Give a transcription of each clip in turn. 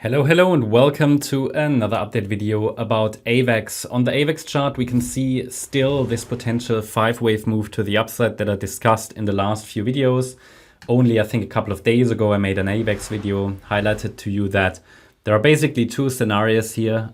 Hello and welcome to another update video about AVAX. On the AVAX chart we can see still this potential 5-wave move to the upside that I discussed in the last few videos. Only I think a couple of days ago I made an AVAX video, highlighted to you that there are basically two scenarios here.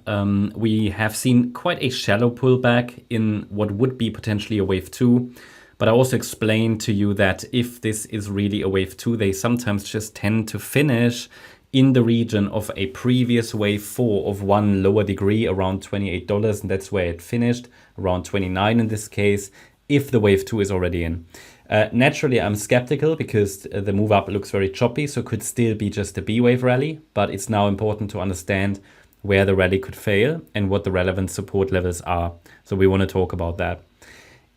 We have seen quite a shallow pullback in what would be potentially a wave 2. But I also explained to you that if this is really a wave 2, they sometimes just tend to finish in the region of a previous wave 4 of one lower degree around $28, and that's where it finished, around 29 in this case, if the wave 2 is already in. Naturally, I'm skeptical because the move up looks very choppy, so it could still be just a B wave rally, but it's now important to understand where the rally could fail and what the relevant support levels are. So we want to talk about that.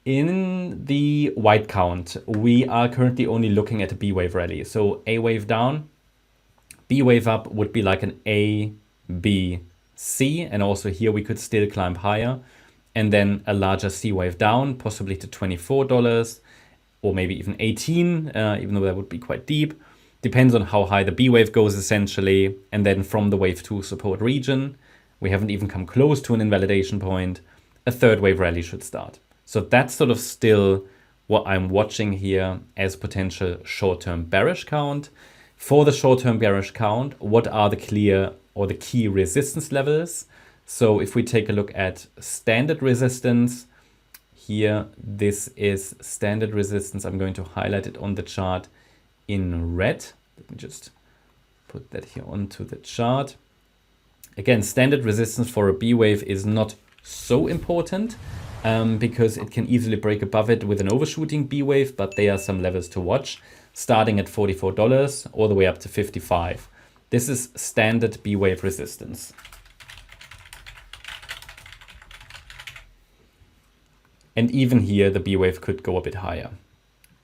In the white count, we are currently only looking at a B wave rally. So A wave down, B wave up would be like an A, B, C. And also here we could still climb higher. And then a larger C wave down, possibly to $24 or maybe even 18, even though that would be quite deep. Depends on how high the B wave goes essentially. And then from the wave 2 support region, we haven't even come close to an invalidation point, a third wave rally should start. So that's sort of still what I'm watching here as potential short-term bearish count. For the short-term bearish count, what are the clear or the key resistance levels? So if we take a look at standard resistance, here, this is standard resistance. I'm going to highlight it on the chart in red. Let me just put that here onto the chart. Again, standard resistance for a B wave is not so important because it can easily break above it with an overshooting B wave, but there are some levels to watch, starting at $44 all the way up to $55. This is standard B wave resistance. And even here, the B wave could go a bit higher.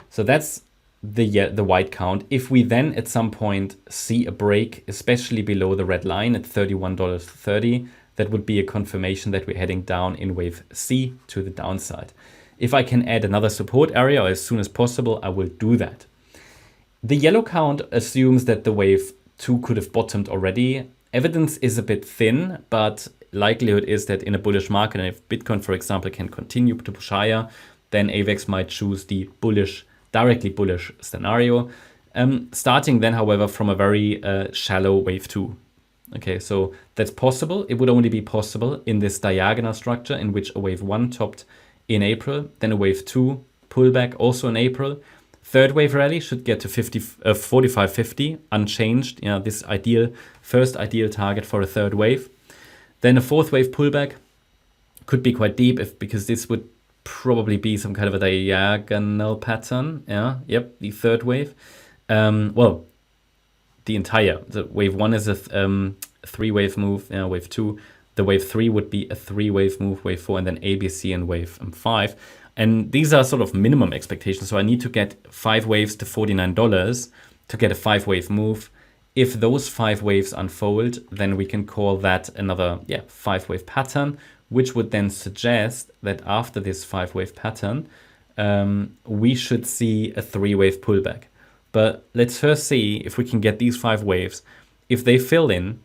So that's the white count. If we then at some point see a break, especially below the red line at $31.30, that would be a confirmation that we're heading down in wave C to the downside. If I can add another support area or as soon as possible, I will do that. The yellow count assumes that the wave 2 could have bottomed already. Evidence is a bit thin, but likelihood is that in a bullish market, and if Bitcoin, for example, can continue to push higher, then AVAX might choose the bullish, directly bullish scenario. Starting then, however, from a very shallow wave 2. Okay, so that's possible. It would only be possible in this diagonal structure in which a wave 1 topped in April, then a wave 2 pullback also in April. Third wave rally should get to 45.50 unchanged. You know, this first ideal target for a third wave. Then a fourth wave pullback could be quite deep because this would probably be some kind of a diagonal pattern. Yeah, yep, the third wave. Well, the wave 1 is a 3-wave move. Wave 2, the wave 3 would be a 3-wave move. Wave 4, and then A, B, C, and wave 5. And these are sort of minimum expectations. So I need to get 5 waves to $49 to get a 5-wave move. If those 5 waves unfold, then we can call that another 5-wave pattern, which would then suggest that after this 5-wave pattern, we should see a 3-wave pullback. But let's first see if we can get these 5 waves. If they fill in,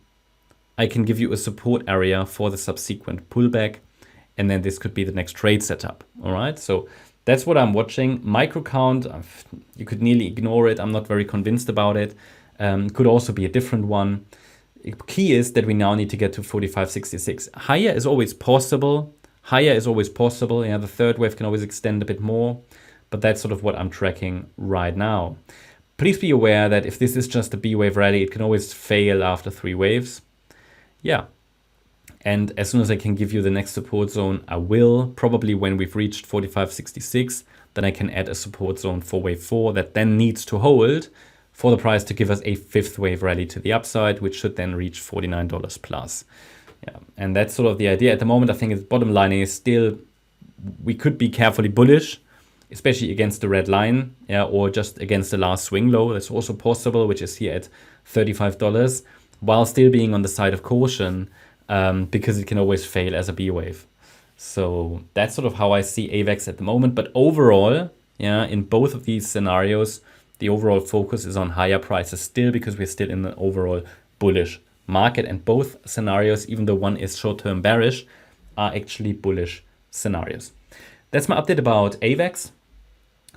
I can give you a support area for the subsequent pullback. And then this could be the next trade setup. All right, so that's what I'm watching. Micro count, you could nearly ignore it. I'm not very convinced about it. Could also be a different one. Key is that we now need to get to 45.66. Higher is always possible. Yeah, the third wave can always extend a bit more, but that's sort of what I'm tracking right now. Please be aware that if this is just a B wave rally, it can always fail after 3 waves. Yeah. And as soon as I can give you the next support zone, I will. Probably when we've reached 45.66, then I can add a support zone for wave 4 that then needs to hold for the price to give us a 5th wave rally to the upside, which should then reach $49 plus. Yeah, and that's sort of the idea. At the moment, I think the bottom line is still, we could be carefully bullish, especially against the red line, or just against the last swing low. That's also possible, which is here at $35, while still being on the side of caution, because it can always fail as a B wave. So that's sort of how I see AVAX at the moment. But overall, in both of these scenarios, the overall focus is on higher prices still because we're still in an overall bullish market, and both scenarios, even though one is short-term bearish, are actually bullish scenarios. That's my update about AVAX.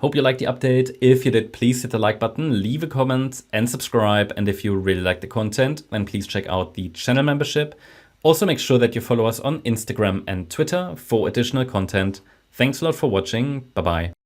Hope you liked the update. If you did, please hit the like button, leave a comment and subscribe. And if you really like the content, then please check out the channel membership. Also make sure that you follow us on Instagram and Twitter for additional content. Thanks a lot for watching. Bye-bye.